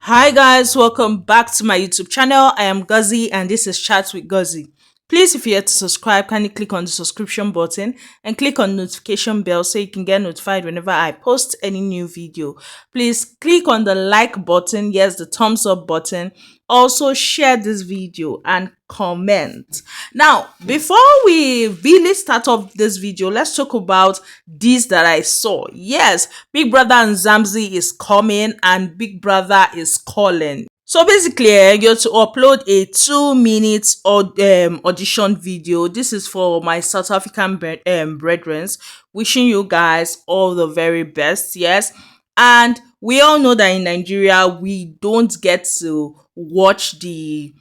Hi guys, welcome back to my YouTube channel. I am Gazi and this is Chat with Gazi. Please, if you're yet to subscribe, kindly click on the subscription button and click on the notification bell so you can get notified whenever I post any new video. Please click on the like button, yes, the thumbs up button. Also share this video and comment. Now, before we really start off this video, let's talk about this that I saw. Yes, Big Brother and Zamzi is coming and Big Brother is calling. So basically, you have to upload a 2 minutes audition video. This is for my South African brethren. Wishing you guys all the very best. Yes, and we all know that in Nigeria we don't get to watch the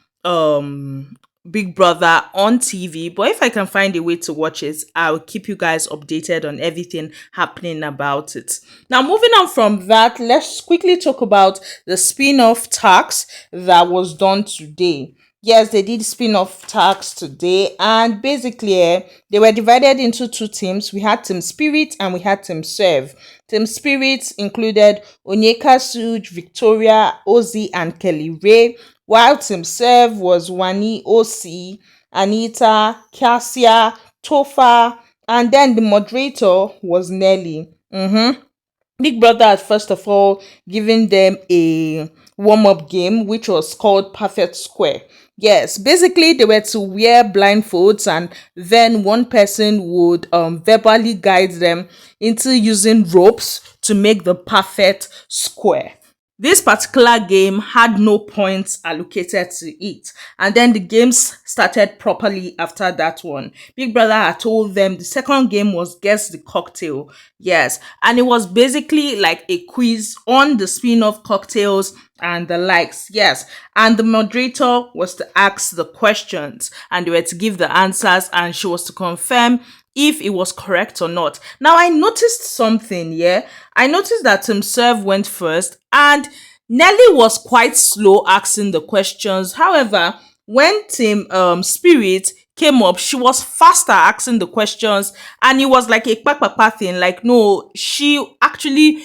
Big Brother on TV, but if I can find a way to watch it, I'll keep you guys updated on everything happening about it. Now, moving on from that, let's quickly talk about the spin-off tax that was done today. Yes, they did spin-off tax today, and basically, they were divided into two teams. We had Team Spirit and we had Team Serve. Team Spirit included Onyeka, Suj, Victoria, Ozzy, and Kellyrae, while Team Serve was Wani, OC, Anita, Casia, Tofa, and then the moderator was Nelly. Big Brother had first of all given them a warm-up game which was called Perfect Square. Yes, basically they were to wear blindfolds and then one person would verbally guide them into using ropes to make the perfect square. This particular game had no points allocated to it, and then the games started properly after that one. Big Brother had told them the second game was Guess the Cocktail. Yes, and it was basically like a quiz on the spin-off cocktails and the likes. Yes, and the moderator was to ask the questions and they were to give the answers, and she was to confirm if it was correct or not. Now, I noticed something, yeah. I noticed that Team Serve went first and Nelly was quite slow asking the questions. However, when Team Spirit came up, she was faster asking the questions, and it was like a kpakpakpa thing. Like, no, she actually,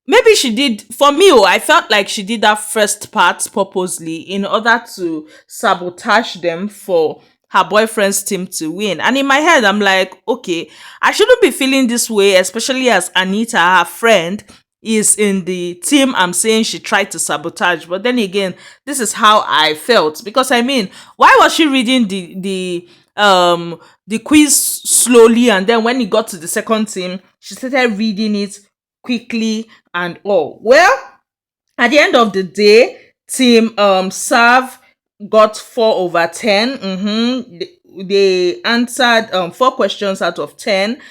maybe she did, for me, I felt like she did that first part purposely in order to sabotage them for her boyfriend's team to win. And in my head, I'm like, okay, I shouldn't be feeling this way, especially as Anita, her friend, is in the team I'm saying she tried to sabotage. But then again, this is how I felt. Because I mean, why was she reading the quiz slowly, and then when it got to the second team, she started reading it quickly and all? Well, at the end of the day, team Serve got 4/10. They answered 4 questions out of 10.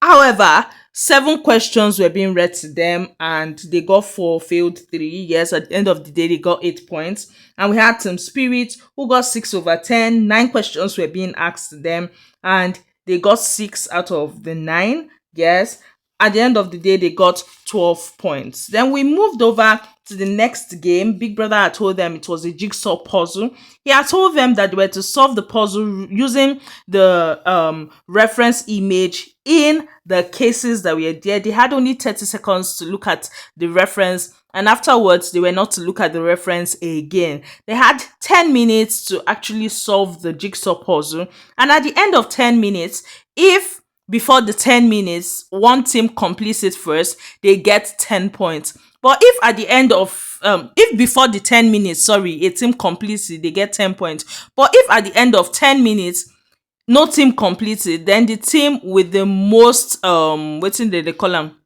However, 7 questions were being read to them and they got 4, failed 3. Yes, at the end of the day, they got 8 points. And we had Team Spirit who got 6/10. 9 questions were being asked to them and they got 6 out of the 9. Yes, at the end of the day, they got 12 points. Then we moved over to the next game. Big Brother had told them it was a jigsaw puzzle. He had told them that they were to solve the puzzle using the reference image in the cases that were there. They had only 30 seconds to look at the reference, and afterwards they were not to look at the reference again. They had 10 minutes to actually solve the jigsaw puzzle, and at the end of 10 minutes, if before the 10 minutes one team completes it first, they get 10 points. But if at the end of if before the 10 minutes, sorry, a team completes it, they get 10 points. But if at the end of 10 minutes no team completes it, then the team with the most wetin they call them,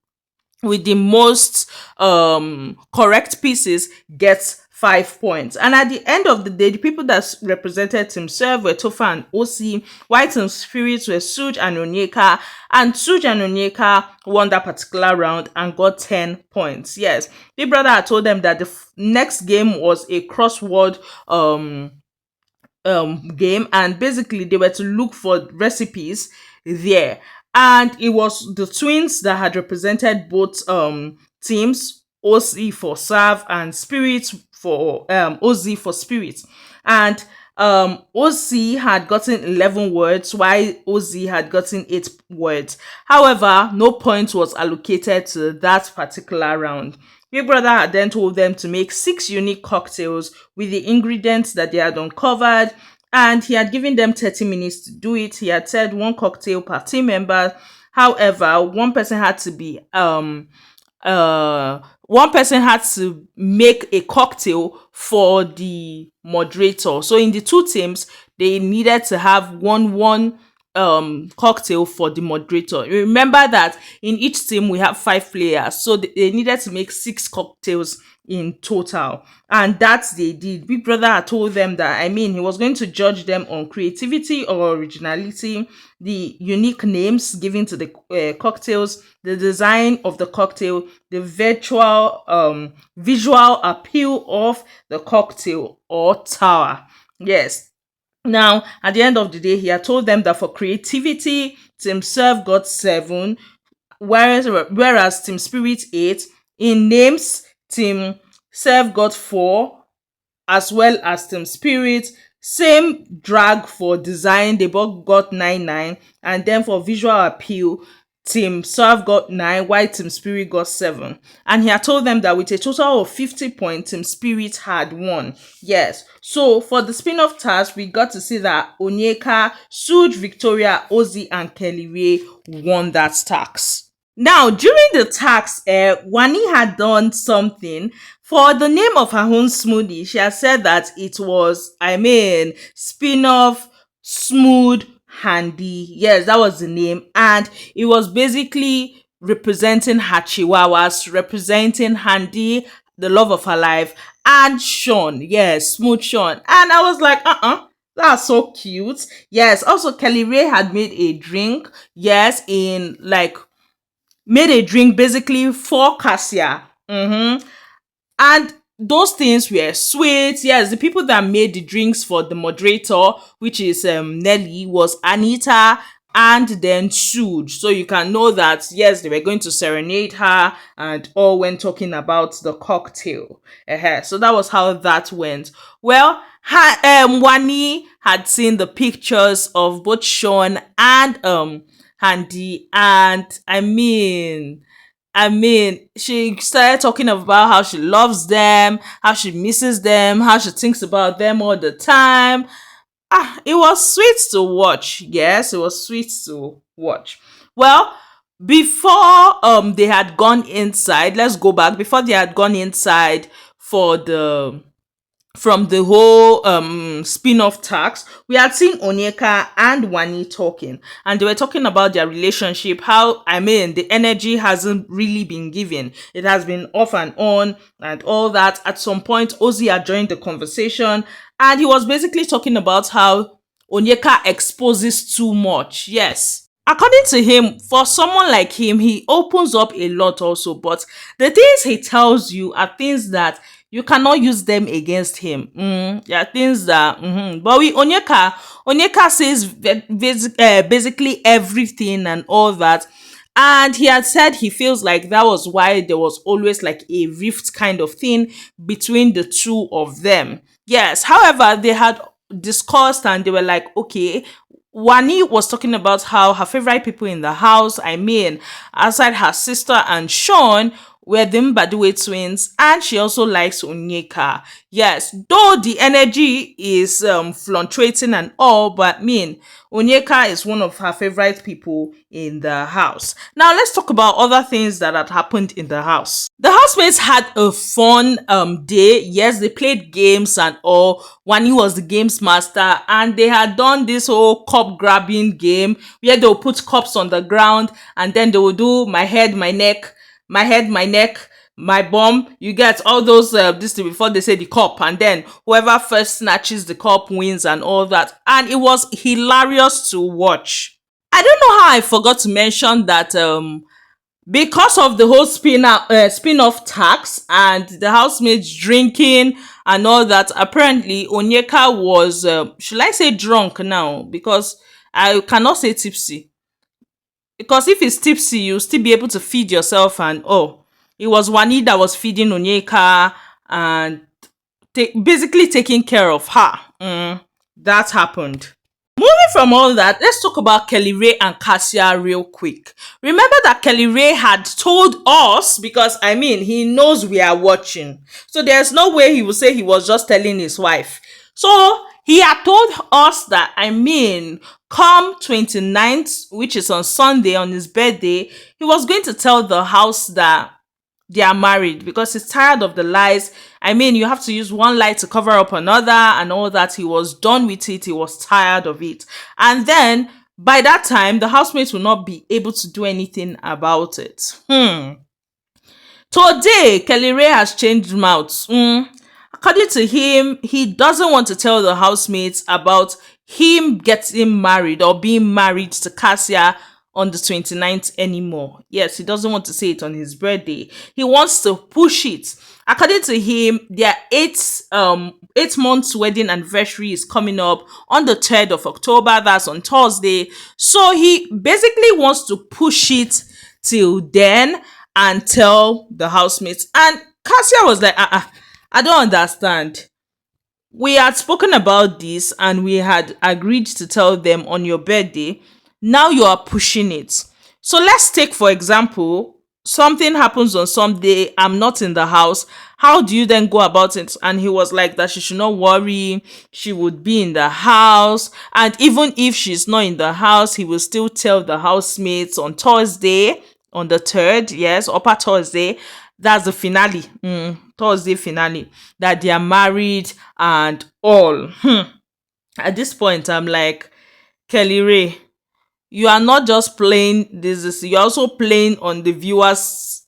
with the most correct pieces gets 5 points. And at the end of the day, the people that represented Team Serve were Tofa and OC, while Team Spirits were Suj and Onyeka, and Suj and Onyeka won that particular round and got 10 points. Yes, Big Brother had told them that the next game was a crossword game, and basically they were to look for recipes there, and it was the twins that had represented both teams, OC for Serve and Spirit for OZ for Spirit. And OC had gotten 11 words while OZ had gotten 8 words. However, no point was allocated to that particular round. Big Brother had then told them to make 6 unique cocktails with the ingredients that they had uncovered, and he had given them 30 minutes to do it. He had said one cocktail per team member. However, one person had to make a cocktail for the moderator. So in the two teams, they needed to have one cocktail for the moderator. Remember that in each team we have 5 players, so they needed to make 6 cocktails in total, and that they did. Big Brother had told them that, he was going to judge them on creativity or originality, the unique names given to the cocktails, the design of the cocktail, the visual appeal of the cocktail or tower. Yes. Now, at the end of the day, he had told them that for creativity, Team Serve got 7, whereas Team Spirit 8. In names, Team Serve got 4, as well as Team Spirit. Same drag for design, they both got 9. And then for visual appeal, Team Serve got 9, while Team Spirit got 7. And he had told them that with a total of 50 points, Team Spirit had won. Yes. So for the spin-off task, we got to see that Onyeka, Suge, Victoria, Ozzy, and Kellyrae won that task. Now, during the task, Wani had done something. For the name of her own smoothie, she has said that it was, spin-off smooth handy. Yes, that was the name. And it was basically representing her chihuahuas, representing Handy, the love of her life, and Shaun. Yes, smooth Shaun. And I was like, that's so cute. Yes, also Kellyrae had made a drink. Yes, made a drink basically for Casia. And those things were sweet. Yes, the people that made the drinks for the moderator, which is Nelly, was Anita and then Suge. So you can know that, yes, they were going to serenade her and all when talking about the cocktail. So that was how that went. Well, Wani had seen the pictures of both Shaun and Handy, and she started talking about how she loves them, how she misses them, how she thinks about them all the time. It was sweet to watch. Yes, it was sweet to watch. Well, before they had gone inside, let's go back. Before they had gone inside for from the whole spin-off task, we had seen Onyeka and Wani talking, and they were talking about their relationship, how the energy hasn't really been given. It has been off and on and all that. At some point, Ozzy had joined the conversation, and he was basically talking about how Onyeka exposes too much. Yes. According to him, for someone like him, he opens up a lot also, but the things he tells you are things that you cannot use them against him. Yeah, things that. But with Onyeka says basically everything and all that. And he had said he feels like that was why there was always like a rift kind of thing between the two of them. Yes, however, they had discussed and they were like, okay, Wani was talking about how her favorite people in the house, outside her sister and Shaun, were the Mbadiwe twins, and she also likes Onyeka. Yes, though the energy is fluctuating and all, but Onyeka is one of her favorite people in the house. Now let's talk about other things that had happened in the house. The housemates had a fun day. Yes, they played games and all. Wani was the games master, and they had done this whole cup grabbing game where they will put cups on the ground and then they will do my head, my neck, my head, my neck, my bum. You get all those this thing before they say the cup, and then whoever first snatches the cup wins and all that. And it was hilarious to watch. I don't know how I forgot to mention that because of the whole spin-off tax and the housemates drinking and all that, apparently Onyeka was should I say drunk now, because I cannot say tipsy. Because if it's tipsy, you'll still be able to feed yourself, and it was Wani that was feeding Onyeka and basically taking care of her. That happened. Moving from all that, let's talk about Kellyrae and Casia real quick. Remember that Kellyrae had told us, because I mean, he knows we are watching. So there's no way he would say he was just telling his wife. So he had told us that, I mean, come 29th, which is on Sunday, on his birthday, he was going to tell the house that they are married because he's tired of the lies. I mean, you have to use one lie to cover up another and all that. He was done with it. He was tired of it. And then by that time, the housemates will not be able to do anything about it. Today, Kellyrae has changed mouths. According to him, he doesn't want to tell the housemates about him getting married or being married to Casia on the 29th anymore. Yes, he doesn't want to say it on his birthday. He wants to push it. According to him, their 8 months wedding anniversary is coming up on the 3rd of October. That's on Thursday. So he basically wants to push it till then and tell the housemates. And Casia was like, I don't understand. We had spoken about this and we had agreed to tell them on your birthday. Now you are pushing it. So let's take, for example, something happens on Sunday, I'm not in the house. How do you then go about it? And he was like that she should not worry. She would be in the house. And even if she's not in the house, he will still tell the housemates on Thursday, on the 3rd, yes, upper Thursday. That's the finale, Thursday finale, that they are married and all. At this point, I'm like, Kellyrae, you are not just playing this, you're also playing on the viewers'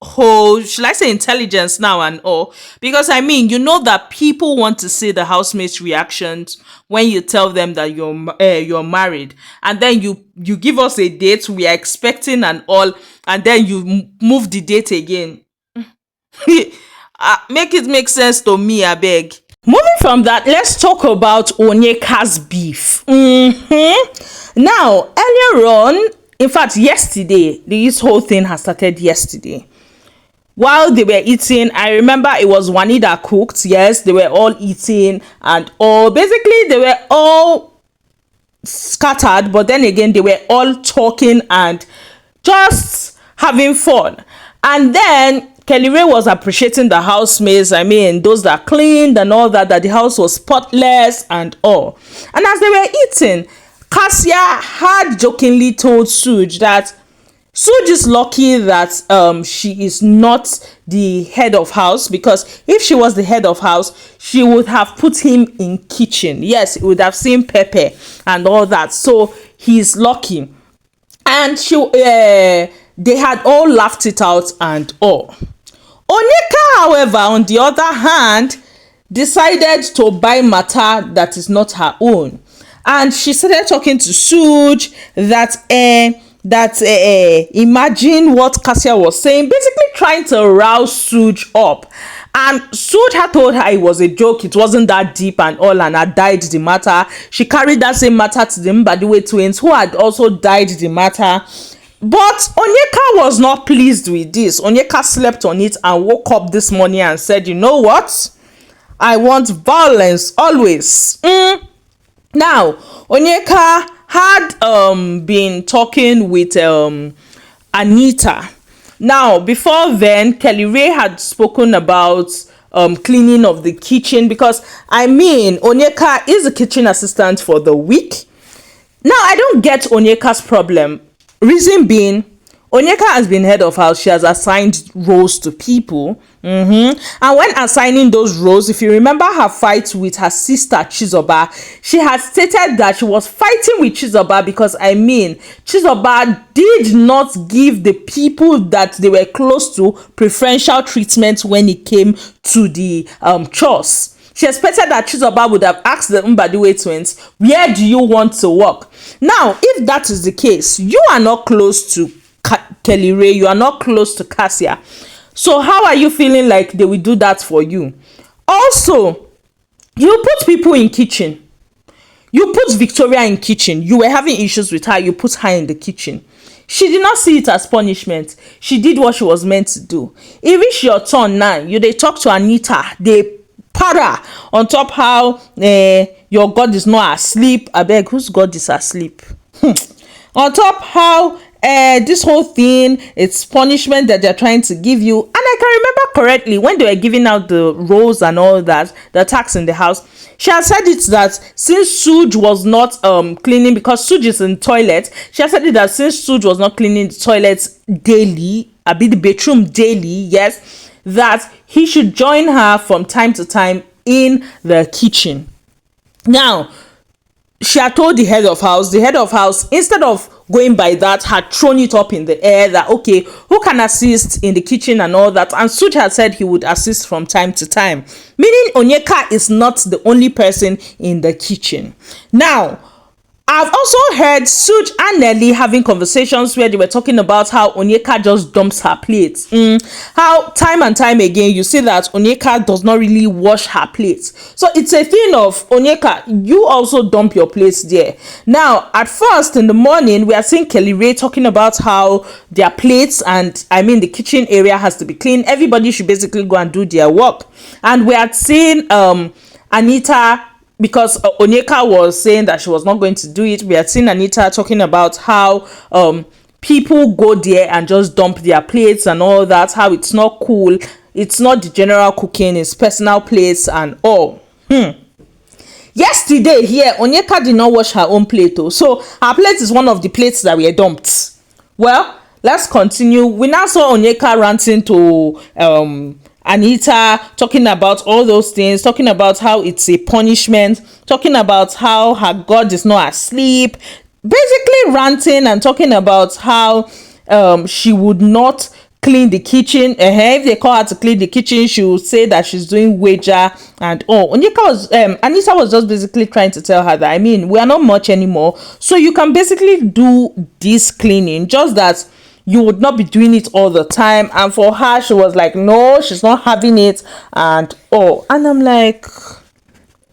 whole, should I say, intelligence now and all. Because I mean, you know that people want to see the housemates' reactions when you tell them that you're married, and then you give us a date we are expecting and all, and then you move the date again. Make it make sense to me, I beg. Moving from that, let's talk about Onyeka's beef. Now, earlier on, in fact, yesterday, this whole thing has started yesterday. While they were eating, I remember it was Wani that cooked. Yes, they were all eating and all. Basically, they were all scattered, but then again, they were all talking and just having fun. And then Kellyrae was appreciating the housemaids. I mean, those that cleaned and all that the house was spotless and all. And as they were eating, Casia had jokingly told Suj that Suj is lucky that she is not the head of house, because if she was the head of house, she would have put him in kitchen. Yes, he would have seen Pepper and all that. So he's lucky. And they had all laughed it out and all. Onyeka, however, on the other hand, decided to buy matter that is not her own. And she started talking to Suj that imagine what Casia was saying, basically trying to rouse Suj up. And Suj had told her it was a joke, it wasn't that deep and all, and had dyed the matter. She carried that same matter to the Mbadiwe twins, who had also dyed the matter. But Onyeka was not pleased with this. Onyeka slept on it and woke up this morning and said, you know what? I want violence always. Now, Onyeka had been talking with Anita. Now, before then, Kellyrae had spoken about cleaning of the kitchen, because I mean, Onyeka is a kitchen assistant for the week. Now, I don't get Onyeka's problem. Reason being, Onyeka has been head of house. She has assigned roles to people. And when assigning those roles, if you remember her fight with her sister Chizoba, she had stated that she was fighting with Chizoba because, I mean, Chizoba did not give the people that they were close to preferential treatment when it came to the chores. She expected that Chizoba would have asked the Mbadiwe twins, where do you want to work? Now, if that is the case, you are not close to Kellyrae, you are not close to Casia. So how are you feeling like they will do that for you? Also, you put people in kitchen. You put Victoria in kitchen. You were having issues with her. You put her in the kitchen. She did not see it as punishment. She did what she was meant to do. It reached your turn now. You they talk to Anita. They para on top how your God is not asleep. I beg, whose God is asleep? On top how this whole thing, it's punishment that they're trying to give you. And I can remember correctly when they were giving out the rolls and all that, the tax in the house, she had said it that since Suj was not cleaning, because Suj is in toilet, she had said it that since Suj was not cleaning the toilets daily, I be the bedroom daily, yes, that he should join her from time to time in the kitchen. Now, she had told the head of house, instead of going by that, had thrown it up in the air that, okay, who can assist in the kitchen and all that. And Suj had said he would assist from time to time, meaning Onyeka is not the only person in the kitchen. Now, I've also heard Suj and Nelly having conversations where they were talking about how Onyeka just dumps her plates. How time and time again you see that Onyeka does not really wash her plates. So it's a thing of, Onyeka, you also dump your plates there. Now, at first in the morning, we are seeing Kellyrae talking about how their plates and the kitchen area has to be clean. Everybody should basically go and do their work. And we had seen Anita, because Onyeka was saying that she was not going to do it. We had seen Anita talking about how people go there and just dump their plates and all that, how it's not cool, it's not the general cooking, it's personal plates and all. Yesterday here, Onyeka did not wash her own plate though, so her plate is one of the plates that were dumped. Well, let's continue. We now saw Onyeka ranting to Anita, talking about all those things, talking about how it's a punishment, talking about how her God is not asleep, basically ranting and talking about how she would not clean the kitchen. If they call her to clean the kitchen, she will say that she's doing wager and all. Anita was just basically trying to tell her that, we are not much anymore, so you can basically do this cleaning, just that you would not be doing it all the time. And for her, she was like, no, she's not having it and all. And I'm like,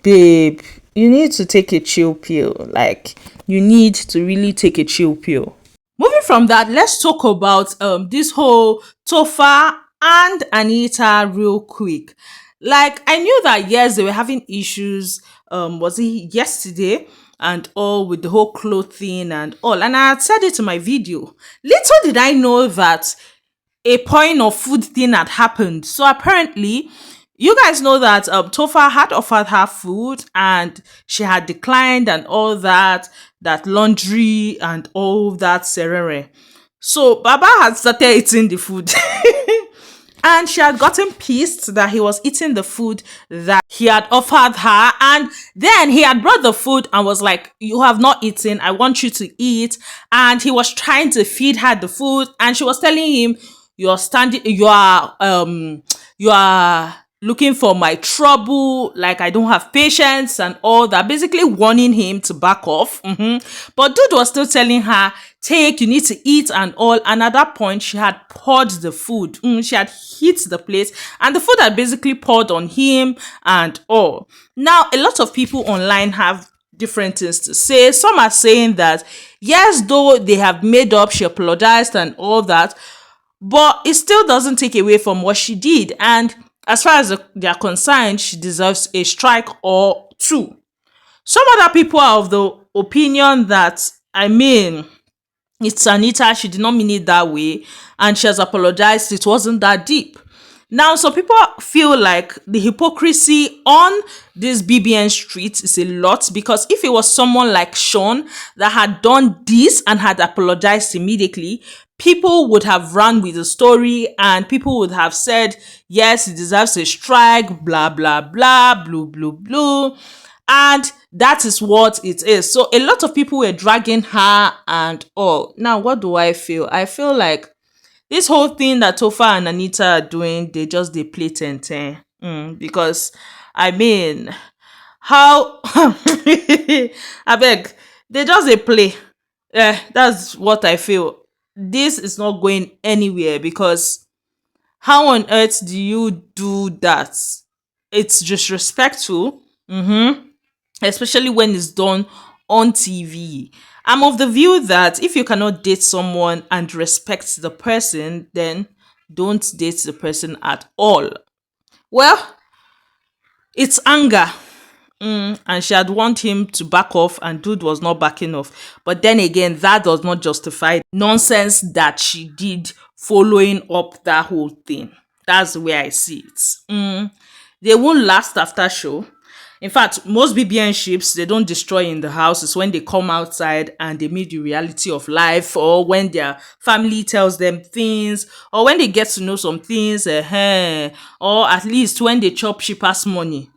babe, you need to take a chill pill. Like, you need to really take a chill pill. Moving from that, let's talk about this whole Topher and Anita real quick. Like, I knew that yes, they were having issues. Was it yesterday? And all with the whole clothing and all. And I had said it in my video. Little did I know that a point of food thing had happened. So apparently, you guys know that Topher had offered her food and she had declined and all that, laundry and all that serere. So Baba had started eating the food. And she had gotten pissed that he was eating the food that he had offered her. And then he had brought the food and was like, you have not eaten. I want you to eat. And he was trying to feed her the food. And she was telling him, you are looking for my trouble, like I don't have patience and all that, basically warning him to back off. But dude was still telling her, you need to eat and all. And at that point, she had poured the food. She had hit the plate and the food had basically poured on him and all. Now, a lot of people online have different things to say. Some are saying that, yes, though they have made up, she apologized and all that, but it still doesn't take away from what she did. And as far as they are concerned, she deserves a strike or two. Some other people are of the opinion that, it's Anita, she did not mean it that way, and she has apologized, it wasn't that deep. Now, some people feel like the hypocrisy on this BBN street is a lot, because if it was someone like Shaun that had done this and had apologized immediately, people would have run with the story and people would have said, yes, he deserves a strike, blah, blah, blah, blue, blue, blue. And that is what it is. So a lot of people were dragging her and all. Now, what do I feel? I feel like this whole thing that Tofa and Anita are doing, they play 10-10. Because, how, I beg, they play. That's what I feel. This is not going anywhere, because how on earth do you do that? It's disrespectful. Especially when it's done on TV. I'm of the view that if you cannot date someone and respect the person, then don't date the person at all. Well, it's anger. And she had warned him to back off, and dude was not backing off. But then again, that does not justify nonsense that she did following up that whole thing. That's the way I see it. They won't last after show. In fact, most BBN ships, they don't destroy in the house. It's when they come outside and they meet the reality of life, or when their family tells them things, or when they get to know some things, or at least when they chop cheapest money.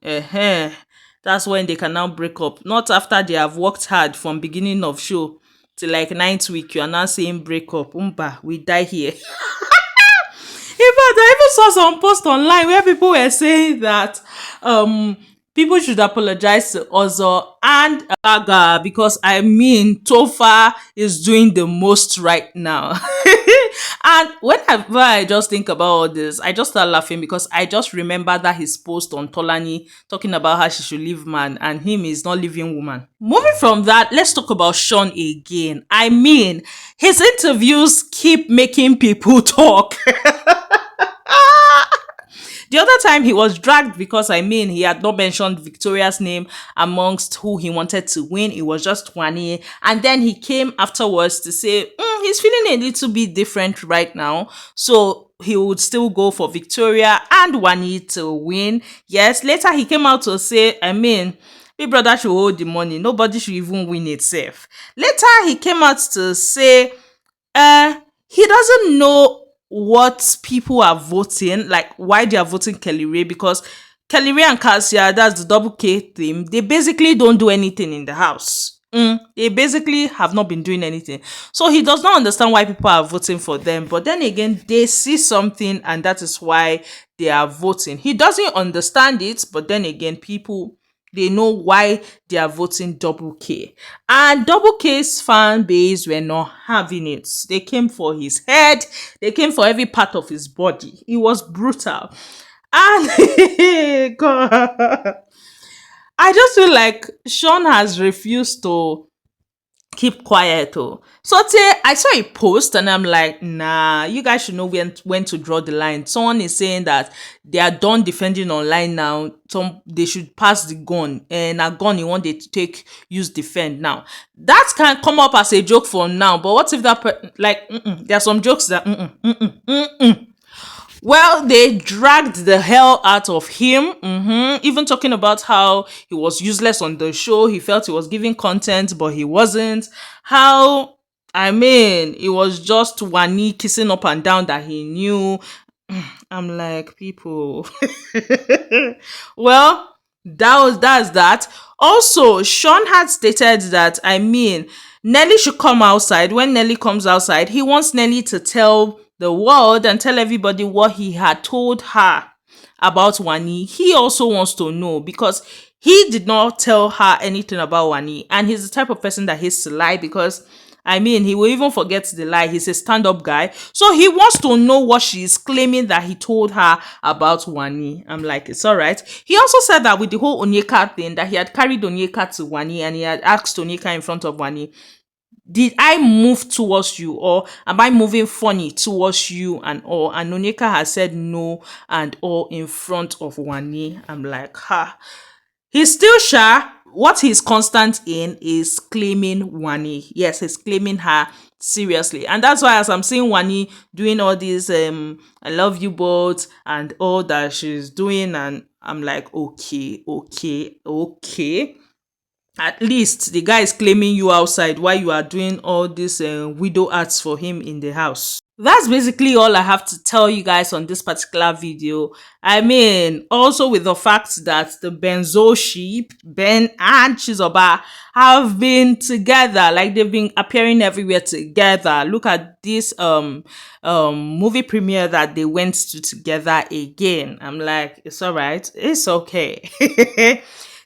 That's when they can now break up. Not after they have worked hard from beginning of show to like ninth week, you are now saying break up. We die here. In fact, I even saw some post online where people were saying that people should apologize to Ozo and Aga, because I mean Topher is doing the most right now. And whenever I just think about all this, I just start laughing because I just remember that his post on Tolani talking about how she should leave man and him is not leaving woman. Moving from that, let's talk about Shaun again. I mean, his interviews keep making people talk. The other time he was dragged because I mean he had not mentioned Victoria's name amongst who he wanted to win. It was just Wani. And then he came afterwards to say he's feeling a little bit different right now. So he would still go for Victoria and Wani to win. Yes, later he came out to say, I mean, Big Brother should hold the money. Nobody should even win itself. Later he came out to say he doesn't know what people are voting, like why they are voting Kellyrae, because Ray and Casia, that's the double K theme, they basically don't do anything in the house. They basically have not been doing anything. So he does not understand why people are voting for them. But then again, they see something and that is why they are voting. He doesn't understand it, but then again, people, they know why they are voting double K. And double K's fan base were not having it. They came for his head. They came for every part of his body. It was brutal. And God, I just feel like Shaun has refused to keep quiet. So I saw a post and I'm like, nah, you guys should know when to draw the line. Someone is saying that they are done defending online now. They should pass the gun, and a gun you want they to take use defend now. That can come up as a joke for now, but what if that there are some jokes that well, they dragged the hell out of him, even talking about how he was useless on the show. He felt he was giving content, but he wasn't. How, I mean, it was just Wani kissing up and down that he knew. I'm like, people. Well, that's that. Also, Shaun had stated that, I mean, Nelly should come outside. When Nelly comes outside, he wants Nelly to tell the world and tell everybody what he had told her about Wani. He also wants to know because he did not tell her anything about Wani, and he's the type of person that hates to lie, because I mean, he will even forget the lie. He's a stand-up guy. So he wants to know what she's claiming that he told her about Wani. I'm like, it's all right. He also said that with the whole Onyeka thing, that he had carried Onyeka to Wani and he had asked Onyeka in front of Wani, did I move towards you, or am I moving funny towards you and all? And Onyeka has said no and all in front of Wani. I'm like, he's still shy. What he's constant in is claiming Wani. Yes, he's claiming her seriously. And that's why as I'm seeing Wani doing all these I love you both and all that she's doing, and I'm like, okay. At least the guy is claiming you outside while you are doing all these widow arts for him in the house. That's basically all I have to tell you guys on this particular video. I mean, also with the fact that the Benzo sheep, Ben and Chizoba, have been together, like they've been appearing everywhere together. Look at this movie premiere that they went to together again. I'm like, it's all right, it's okay.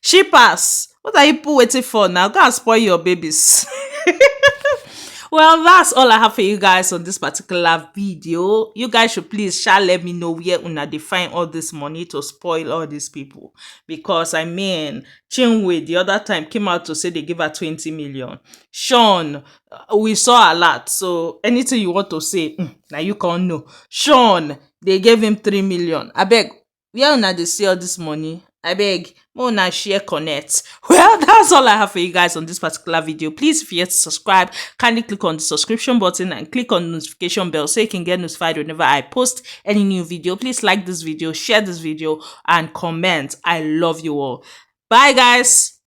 Shippers, what are you people waiting for now? Go and spoil your babies. Well, that's all I have for you guys on this particular video. You guys should please let me know where una dey find all this money to spoil all these people. Because I mean, Chinwe the other time came out to say they give her 20 million. Shaun, we saw a lot. So anything you want to say, now you can't know. Shaun, they gave him 3 million. I beg, where una dey see all this money? I beg, Mona share connect. Well, that's all I have for you guys on this particular video. Please, if you're yet to subscribe, kindly click on the subscription button and click on the notification bell so you can get notified whenever I post any new video. Please like this video, share this video, and comment. I love you all. Bye, guys.